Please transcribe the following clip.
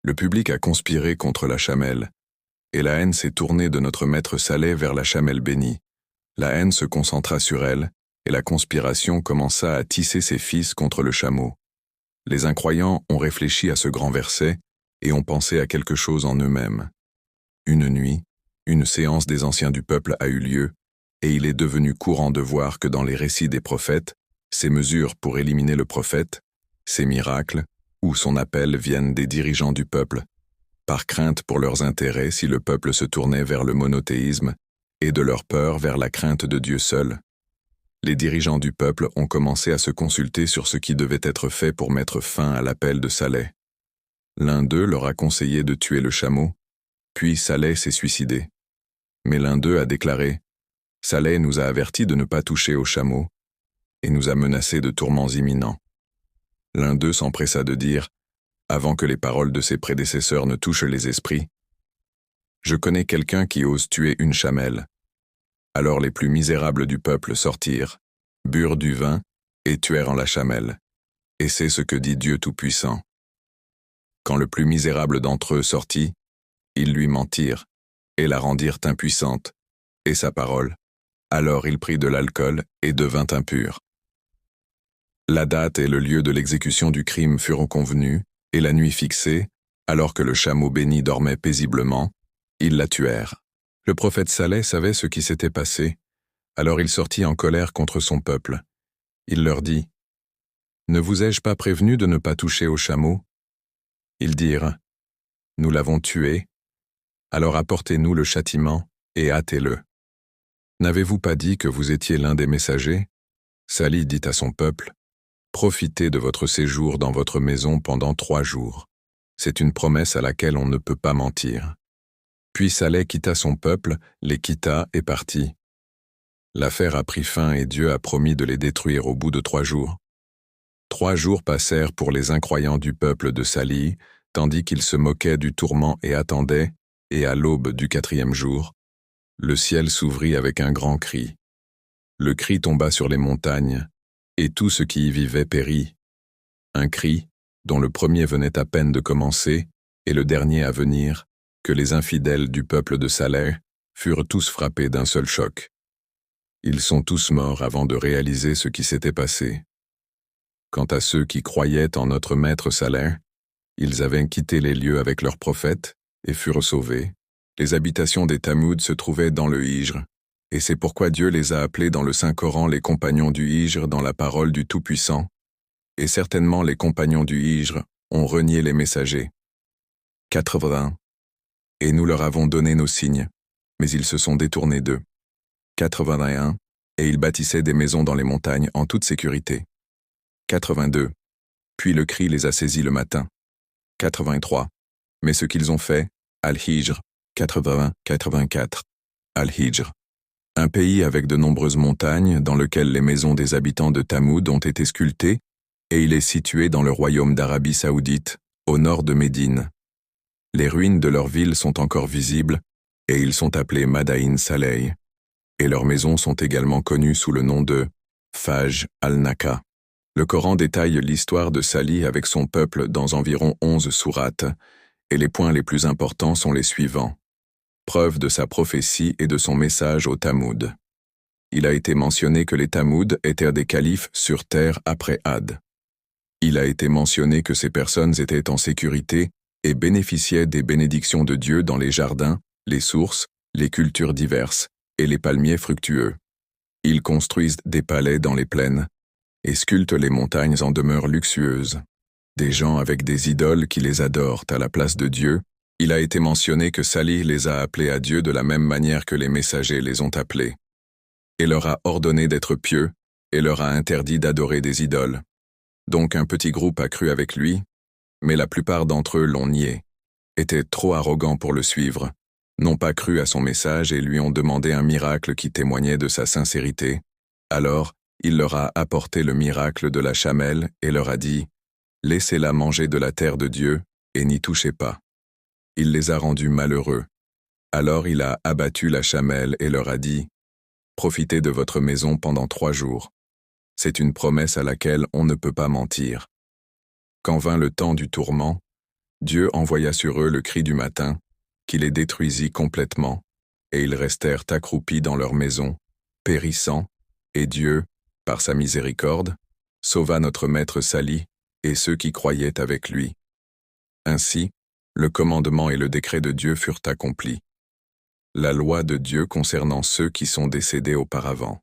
Le public a conspiré contre la chamelle, et la haine s'est tournée de notre maître Saleh vers la chamelle bénie. La haine se concentra sur elle, et la conspiration commença à tisser ses fils contre le chameau. Les incroyants ont réfléchi à ce grand verset, et ont pensé à quelque chose en eux-mêmes. Une nuit, une séance des anciens du peuple a eu lieu, et il est devenu courant de voir que dans les récits des prophètes, ces mesures pour éliminer le prophète, ces miracles, ou son appel viennent des dirigeants du peuple, par crainte pour leurs intérêts si le peuple se tournait vers le monothéisme, et de leur peur vers la crainte de Dieu seul. Les dirigeants du peuple ont commencé à se consulter sur ce qui devait être fait pour mettre fin à l'appel de Saleh. L'un d'eux leur a conseillé de tuer le chameau, puis Saleh s'est suicidé. Mais l'un d'eux a déclaré « Saleh nous a avertis de ne pas toucher au chameau et nous a menacés de tourments imminents. » L'un d'eux s'empressa de dire, avant que les paroles de ses prédécesseurs ne touchent les esprits, « Je connais quelqu'un qui ose tuer une chamelle. » Alors les plus misérables du peuple sortirent, burent du vin et tuèrent en la chamelle. Et c'est ce que dit Dieu Tout-Puissant. Quand le plus misérable d'entre eux sortit, ils lui mentirent et la rendirent impuissante, et sa parole. Alors il prit de l'alcool et devint impur. La date et le lieu de l'exécution du crime furent convenus, et la nuit fixée, alors que le chameau béni dormait paisiblement, ils la tuèrent. Le prophète Saleh savait ce qui s'était passé, alors il sortit en colère contre son peuple. Il leur dit, « Ne vous ai-je pas prévenu de ne pas toucher au chameau ?» Ils dirent, « Nous l'avons tué, alors apportez-nous le châtiment et hâtez-le. N'avez-vous pas dit que vous étiez l'un des messagers ?» Salih dit à son peuple, « Profitez de votre séjour dans votre maison pendant 3 jours. C'est une promesse à laquelle on ne peut pas mentir. » Puis Saleh quitta son peuple, les quitta et partit. L'affaire a pris fin et Dieu a promis de les détruire au bout de 3 jours. 3 jours passèrent pour les incroyants du peuple de Salih, tandis qu'ils se moquaient du tourment et attendaient, et à l'aube du 4e jour, le ciel s'ouvrit avec un grand cri. Le cri tomba sur les montagnes, et tout ce qui y vivait périt. Un cri, dont le premier venait à peine de commencer, et le dernier à venir, que les infidèles du peuple de Saleh furent tous frappés d'un seul choc. Ils sont tous morts avant de réaliser ce qui s'était passé. Quant à ceux qui croyaient en notre maître Saleh, ils avaient quitté les lieux avec leurs prophètes et furent sauvés. Les habitations des Tamoud se trouvaient dans le Hijr, et c'est pourquoi Dieu les a appelés dans le Saint-Coran les compagnons du Hijr dans la parole du Tout-Puissant, et certainement les compagnons du Hijr ont renié les messagers. 80. Et nous leur avons donné nos signes, mais ils se sont détournés d'eux. 81. Et ils bâtissaient des maisons dans les montagnes en toute sécurité. 82. Puis le cri les a saisis le matin. 83. Mais ce qu'ils ont fait, Al-Hijr, 80-84. Al-Hijr. Un pays avec de nombreuses montagnes dans lequel les maisons des habitants de Tamoud ont été sculptées, et il est situé dans le royaume d'Arabie Saoudite, au nord de Médine. Les ruines de leur ville sont encore visibles, et ils sont appelés Madain Saleh, et leurs maisons sont également connues sous le nom de Faj al-Naka. Le Coran détaille l'histoire de Salih avec son peuple dans environ 11 sourates, et les points les plus importants sont les suivants. Preuve de sa prophétie et de son message aux Tamoud. Il a été mentionné que les Tamoud étaient des califes sur terre après Ad. Il a été mentionné que ces personnes étaient en sécurité et bénéficiaient des bénédictions de Dieu dans les jardins, les sources, les cultures diverses et les palmiers fructueux. Ils construisent des palais dans les plaines et sculptent les montagnes en demeures luxueuses. Des gens avec des idoles qui les adorent à la place de Dieu, il a été mentionné que Salih les a appelés à Dieu de la même manière que les messagers les ont appelés, et leur a ordonné d'être pieux, et leur a interdit d'adorer des idoles. Donc un petit groupe a cru avec lui, mais la plupart d'entre eux l'ont nié, étaient trop arrogants pour le suivre, n'ont pas cru à son message et lui ont demandé un miracle qui témoignait de sa sincérité. Alors, il leur a apporté le miracle de la chamelle et leur a dit « Laissez-la manger de la terre de Dieu et n'y touchez pas. » Il les a rendus malheureux. Alors il a abattu la chamelle et leur a dit « Profitez de votre maison pendant 3 jours. C'est une promesse à laquelle on ne peut pas mentir. » Quand vint le temps du tourment, Dieu envoya sur eux le cri du matin, qui les détruisit complètement, et ils restèrent accroupis dans leurs maisons, périssant, et Dieu, par sa miséricorde, sauva notre maître Sali et ceux qui croyaient avec lui. Ainsi, le commandement et le décret de Dieu furent accomplis. La loi de Dieu concernant ceux qui sont décédés auparavant.